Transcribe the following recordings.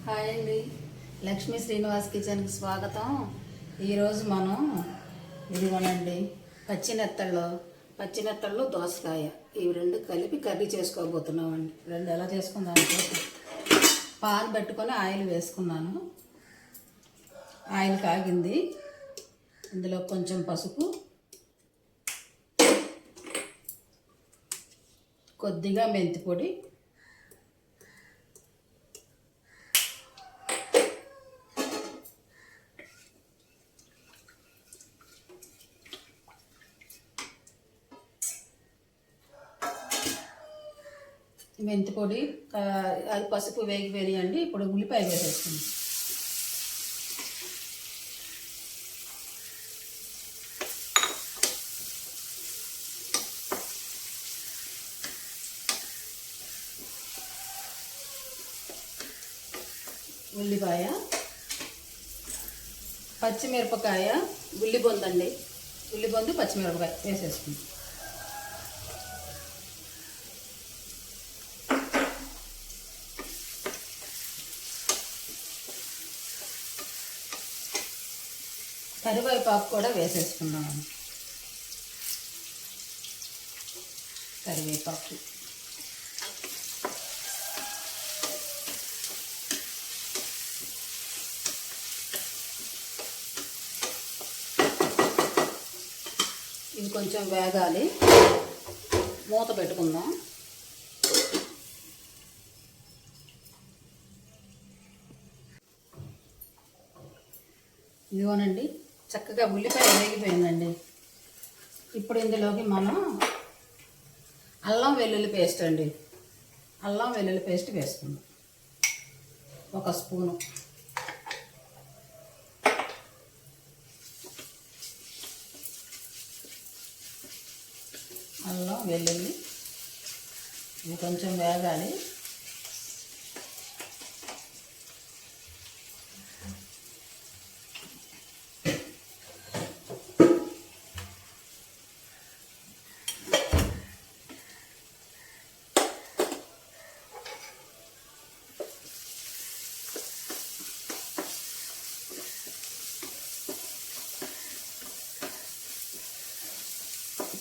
Hi అండి, లక్ష్మీ శ్రీనివాస్ కిచెన్కి స్వాగతం. ఈరోజు మనం ఇదిగోనండి పచ్చినెత్తళ్ళు దోసకాయ ఇవి రెండు కలిపి కర్రీ చేసుకోబోతున్నామండి. రెండు ఎలా చేసుకుందామంటే పాన్ పెట్టుకొని ఆయిల్ వేసుకున్నాను. ఆయిల్ కాగింది. ఇందులో కొంచెం పసుపు, కొద్దిగా మెంతి పొడి, మెంతి పొడి, అది పసుపు వేగిపోయాయండి. ఇప్పుడు ఉల్లిపాయ వేసేస్తుంది. ఉల్లిపాయ, పచ్చిమిరపకాయ, ఉల్లిబొందండి, ఉల్లిబొందు పచ్చిమిరపకాయ వేసేసుకుంది. కరివేపాకు కూడా వేసేసుకున్నాము. కరివేపాకు, ఇది కొంచెం వేగాలి. మూత పెట్టుకుందాం. ఇదిగోనండి, చక్కగా ఉల్లిపాయ వేగిపోయిందండి. ఇప్పుడు ఇందులోకి మనం అల్లం వెల్లుల్లి పేస్ట్ అండి, అల్లం వెల్లుల్లి పేస్ట్ వేసుకుందాం. 1 స్పూను. అల్లం వెల్లుల్లి ఇది కొంచెం వేగాలి.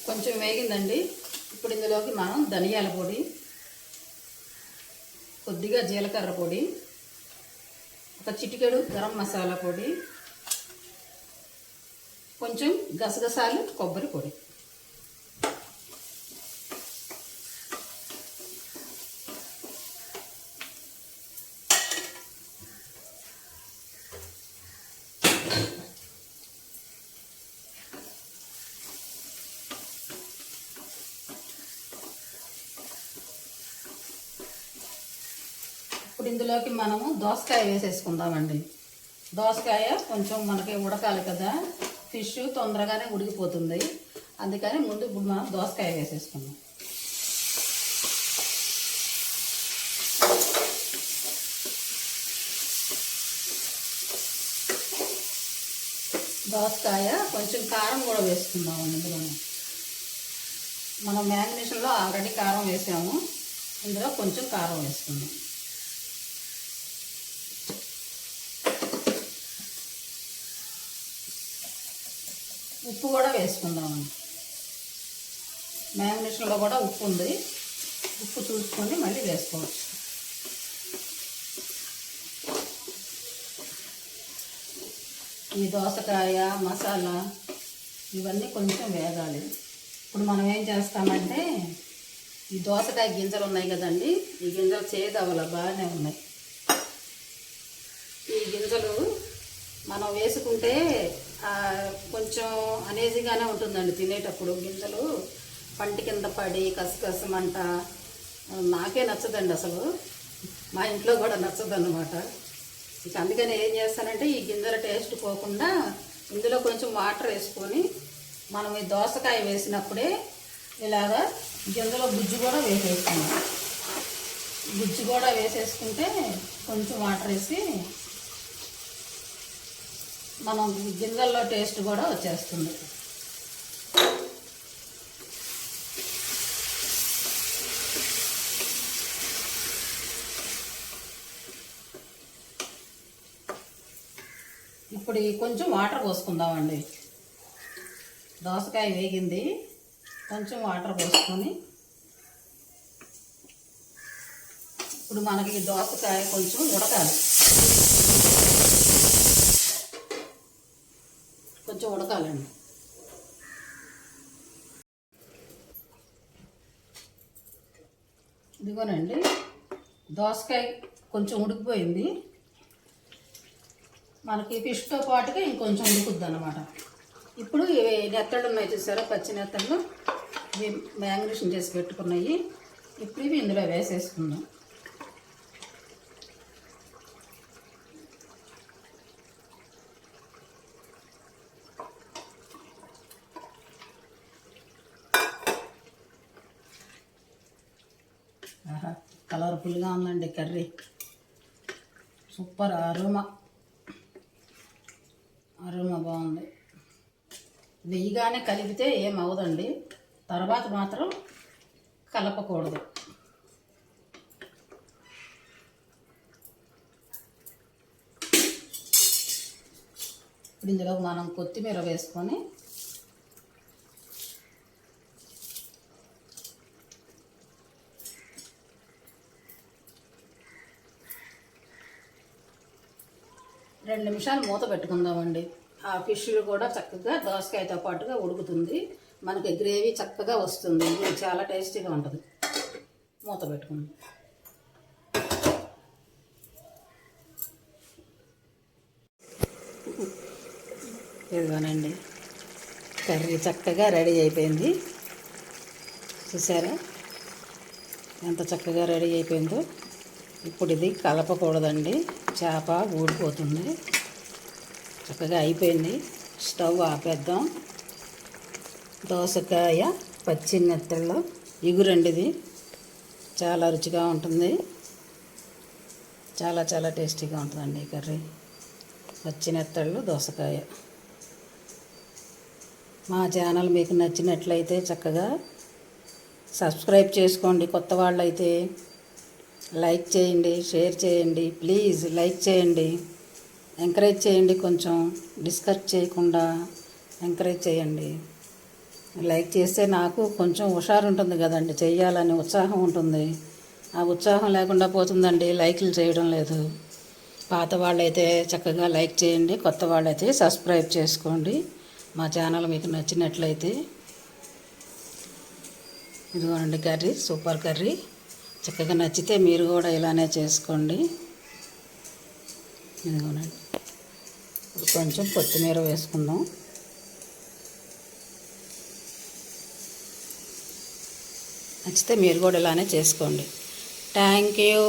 కొంచెం వేగిందండి. ఇప్పుడు ఇందులోకి మనం ధనియాల పొడి, కొద్దిగా జీలకర్ర పొడి, ఒక చిటికెడు గరం మసాలా పొడి, కొంచెం గసగసాలు, కొబ్బరి పొడి, ఇప్పుడు ఇందులోకి మనము దోసకాయ వేసేసుకుందామండి. దోసకాయ కొంచెం మనకి ఉడకాలి కదా, ఫిష్ తొందరగానే ఉడికిపోతుంది. అందుకని ముందు ఇప్పుడు మనం దోసకాయ వేసేసుకుందాం. దోసకాయ కొంచెం కారం కూడా వేసుకుందామండి. ఇందులో మనం మ్యారినేషన్లో ఆల్రెడీ కారం వేసాము. ఇందులో కొంచెం కారం వేసుకుందాం. ఉప్పు కూడా వేసుకుందామండి. మ్యారినేషన్లో కూడా ఉప్పు ఉంది. ఉప్పు చూసుకొని మళ్ళీ వేసుకోవచ్చు. ఈ దోసకాయ మసాలా ఇవన్నీ కొంచెం వేగాలి. ఇప్పుడు మనం ఏం చేస్తామంటే ఈ దోసకాయ గింజలు ఉన్నాయి కదండి, ఈ గింజలు చేదవల బాగానే ఉన్నాయి. ఈ గింజలు మనం వేసుకుంటే కొంచెం అనేజీగానే ఉంటుందండి తినేటప్పుడు. గింజలు పంటి కింద పడి కసకసమంట నాకే నచ్చదండి, అసలు మా ఇంట్లో కూడా నచ్చదన్నమాట. ఇక అందుకని ఏం చేస్తానంటే ఈ గింజల టేస్ట్ పోకుండా ఇందులో కొంచెం వాటర్ వేసుకొని మనం ఈ దోసకాయ వేసినప్పుడే ఇలాగా గింజలో గుజ్జు కూడా వేసేసుకున్నాం. గుజ్జు కూడా వేసేసుకుంటే కొంచెం వాటర్ వేసి మనం గింజల్లో టేస్ట్ కూడా వచ్చేస్తుంది. ఇప్పుడు కొంచెం వాటర్ పోసుకుందామండి. దోసకాయ వేగింది, కొంచెం వాటర్ పోసుకొని ఇప్పుడు మనకి దోసకాయ కొంచెం ఉడకాలి, కొంచెం ఉడకాలండి. ఇదిగోనండి దోసకాయ కొంచెం ఉడికిపోయింది. మనకి ఫిష్తో పాటుగా ఇంకొంచెం ఉడుకుద్ది అన్నమాట. ఇప్పుడు నెత్తళ్ళు ఉన్నాయి చూసారా, పచ్చి నెత్తళ్ళు, ఇవి మ్యాగ్నేషన్ చేసి పెట్టుకున్నాయి. ఇప్పుడు ఇవి ఇందులో వేసేసుకుందాం. కలర్ఫుల్గా ఉందండి కర్రీ, సూపర్. అరోమా బాగుంది. వెయ్యిగానే కలిపితే ఏం అవదండి, తర్వాత మాత్రం కలపకూడదు. ఇప్పుడు ఇందులో మనం కొత్తిమీర వేసుకొని రెండు నిమిషాలు మూత పెట్టుకుందామండి. ఆ ఫిష్లు కూడా చక్కగా దోసకాయతో పాటుగా ఉడుకుతుంది, మనకి గ్రేవీ చక్కగా వస్తుంది, ఇది చాలా టేస్టీగా ఉంటుంది. మూత పెట్టుకుందాం. ఇదిగోనండి కర్రీ చక్కగా రెడీ అయిపోయింది. చూసారా ఎంత చక్కగా రెడీ అయిపోయిందో. ఇప్పుడు ఇది కలపకూడదండి, చేప ఊడిపోతుంది. చక్కగా అయిపోయింది, స్టవ్ ఆపేద్దాం. దోసకాయ పచ్చి నెత్తళ్ళలో ఇగురండిది, చాలా రుచిగా ఉంటుంది, చాలా చాలా టేస్టీగా ఉంటుందండి ఈ కర్రీ. పచ్చి నెత్తళ్ళు దోసకాయ. మా ఛానల్ మీకు నచ్చినట్లయితే చక్కగా సబ్స్క్రైబ్ చేసుకోండి. కొత్త వాళ్ళైతే లైక్ చేయండి, షేర్ చేయండి, ప్లీజ్ లైక్ చేయండి, ఎంకరేజ్ చేయండి. కొంచెం డిస్కస్ చేయకుండా ఎంకరేజ్ చేయండి. లైక్ చేస్తే నాకు కొంచెం హుషారు ఉంటుంది కదండి, చెయ్యాలని ఉత్సాహం ఉంటుంది. ఆ ఉత్సాహం లేకుండా పోతుందండి లైక్లు చేయడం లేదు. పాత వాళ్ళైతే చక్కగా లైక్ చేయండి, కొత్త వాళ్ళైతే సబ్స్క్రైబ్ చేసుకోండి. మా ఛానల్ మీకు నచ్చినట్లయితే. ఇదిగోనండి కర్రీ, సూపర్ కర్రీ. చక్కగా నచ్చితే మీరు కూడా ఇలానే చేసుకోండి. ఇదిగోనండి ఇప్పుడు కొంచెం కొత్తిమీర వేసుకుందాం. నచ్చితే మీరు కూడా ఇలానే చేసుకోండి. Thank you.